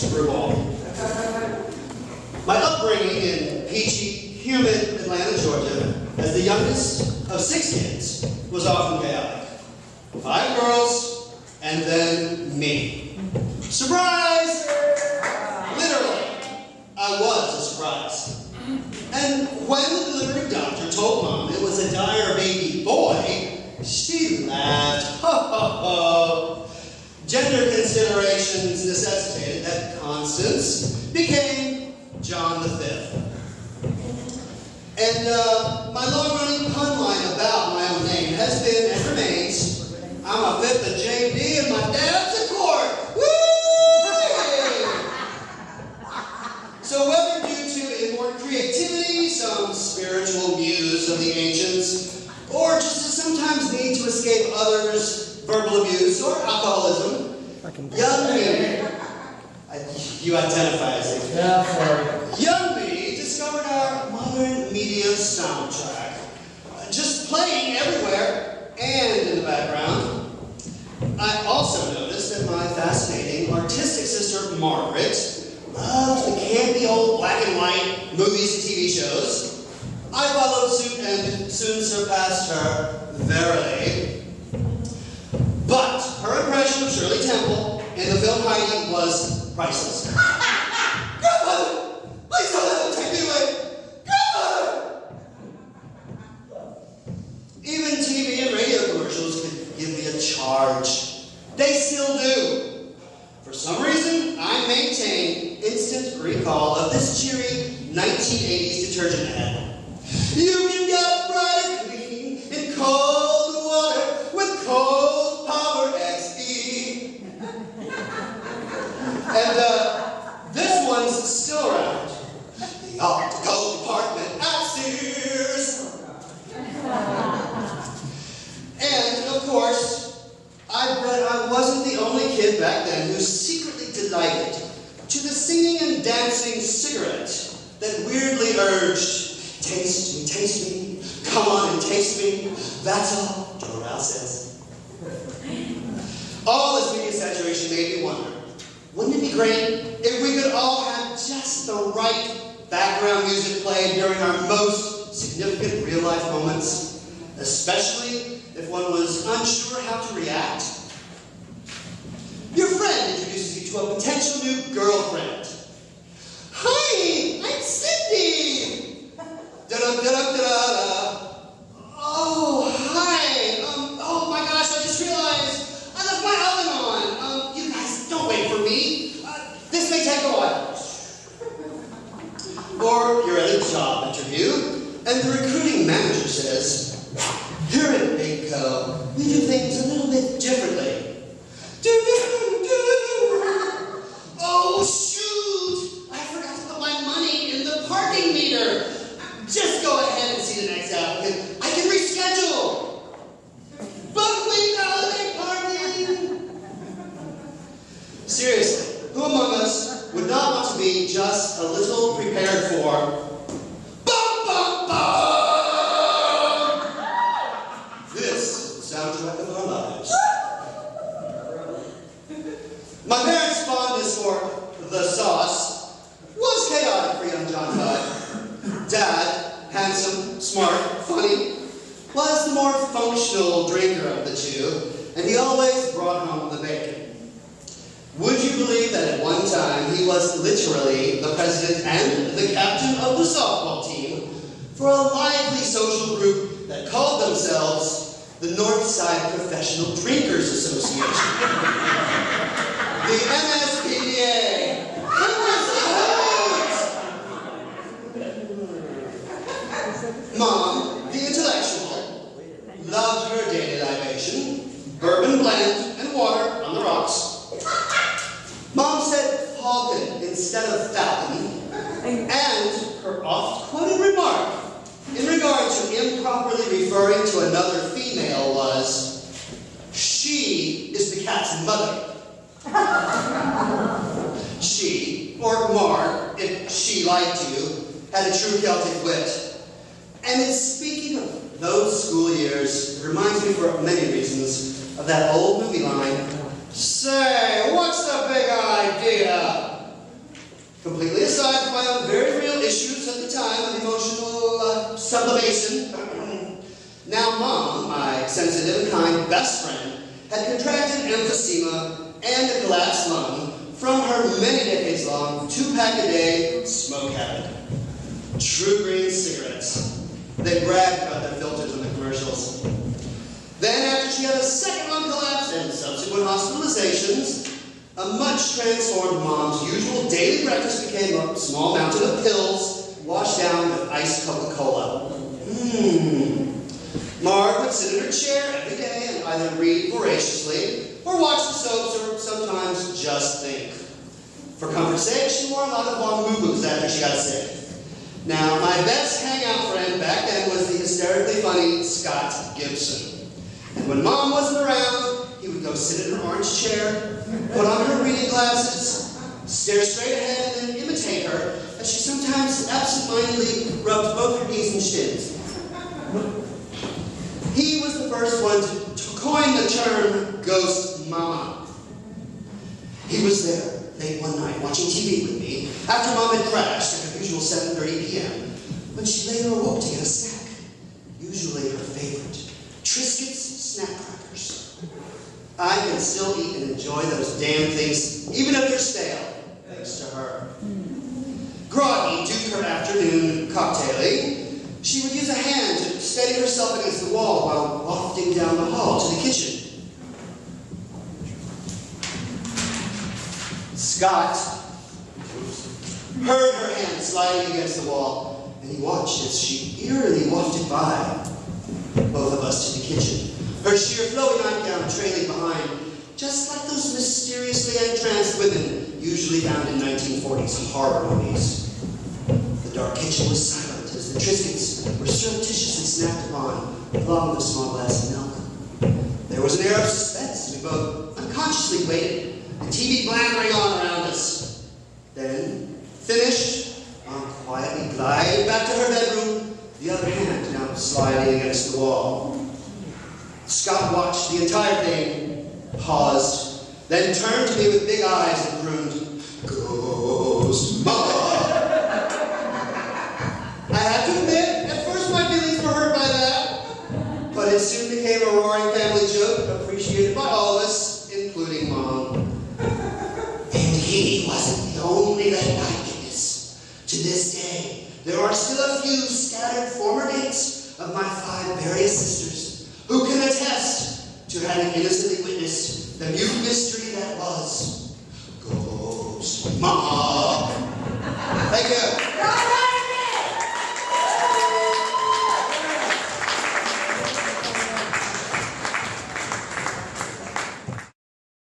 Skrewball. My upbringing in peachy, humid Atlanta, Georgia, as the youngest of 6 kids, was often chaotic. 5 girls, and then me. Surprise! Literally, I was a surprise. And when the delivery doctor told Mom it was a Dyer baby boy, she laughed. Ho, ho, ho. Gender considerations necessitated that Constance became John V. And my long-running pun line about my own name has been and remains, I'm a fifth of JD and my dad's a court. Woo! So whether due to inborn creativity, some spiritual muse of the ancients, or just a sometimes need to escape others' verbal abuse or alcoholism, young me, you identify as a yeah, sorry. Young me discovered our modern media soundtrack, just playing everywhere and in the background. I also noticed that my fascinating artistic sister Margaret loved the campy old black and white movies and TV shows. I followed suit and soon surpassed her, verily. But her impression of Shirley Temple in the film Heidi was priceless. Grandmother! Please don't let them take me away! Grandmother! Even TV and radio commercials could give me a charge. They still do. For some reason, I maintain instant recall of this cheery 1980s detergent ad. You can get bright and clean in cold water with Cold Power XE. And this one's still around. The optical department at Sears. And of course, I bet I wasn't the only kid back then who secretly delighted to the singing and dancing cigarette that weirdly urged, taste me, come on and taste me, that's all Doral says. All this media saturation made me wonder, wouldn't it be great if we could all have just the right background music played during our most significant real-life moments, especially if one was unsure how to react? Your friend introduces you to a potential new girlfriend. Hi, I'm Cindy. Da-da-da-da-da-da. Oh, hi. Oh my gosh, I just realized I left my oven on. You guys, don't wait for me. This may take a while. Or you're at a job interview, and the recruiting manager says, here at Big Co, we do things a little bit differently. Oh, shoot! I forgot to put my money in the parking meter. Just go ahead and see the next applicant. I can reschedule. Buckwheat holiday parking. Seriously, who among us would not want to be just a little prepared for bum bum bum? This is the soundtrack of our lives. My parents' fondness for the sauce was chaotic for young John Todd. Dad, handsome, smart, funny, was the more functional drinker of the two, and he always brought home the bacon. Would you believe that at one time he was literally the president and the captain of the softball team for a lively social group that called themselves the Northside Professional Drinkers Association? The MSPDA. Mom, the intellectual, loved her daily libation, bourbon blend and water on the rocks. Mom said falcon instead of falcon, and her oft-quoted remark in regard to improperly referring to another female was, she is the cat's mother. She, or Mar, if she liked you, had a true Celtic wit. And in speaking of those school years, it reminds me for many reasons of that old movie line, say, what's the big idea? Completely aside from my own very real issues at the time of emotional sublimation, now Mom, my sensitive and kind best friend, had contracted emphysema and a collapsed lung from her many decades-long 2-pack-a-day smoke habit. True green cigarettes. They bragged about their filters in the commercials. Then, after she had a second lung collapse and subsequent hospitalizations, a much transformed Mom's usual daily breakfast became a small mountain of pills washed down with iced Coca-Cola. Marg would sit in her chair every day and either read voraciously or watch the soaps or sometimes just think. For comfort's sake, she wore a lot of long boo-boos after she got sick. Now, my best hangout friend back then was the hysterically funny Scott Gibson. And when Mom wasn't around, he would go sit in her orange chair, put on her reading glasses, stare straight ahead, and then imitate her as she sometimes absent-mindedly rubbed both her knees and shins. He was the first one to coin the term Ghost Mama. He was there late one night watching TV with me after Mom had crashed at her usual 7:30 p.m. when she later awoke to get a snack, usually her favorite, Triscuits snack crackers. I can still eat and enjoy those damn things, even if they're stale, thanks to her. Groggy due to her afternoon cocktailing, she would use a hand to steady herself against the wall while wafting down the hall to the kitchen. Scott heard her hand sliding against the wall, and he watched as she eerily wafted by, both of us to the kitchen, her sheer flowy nightgown trailing behind, just like those mysteriously entranced women usually found in 1940s horror movies. The dark kitchen was silent as the Triscuits were surreptitiously snapped upon, along with a small glass of milk. There was an air of suspense as we both unconsciously waited, the TV blathering on around us. Then, finished, quietly glided back to her bedroom, the other hand now sliding against the wall. Scott watched the entire thing, paused, then turned to me with big eyes and crooned, "Ghost Mama!" I have to admit, at first my feelings were hurt by that, but it soon became a roaring family joke appreciated by all of us, including Mom. And he wasn't the only late night witness. To this day, there are still a few scattered former dates of my 5 various sisters who can attest to having innocently witnessed the mute mystery that was Ghost Mama.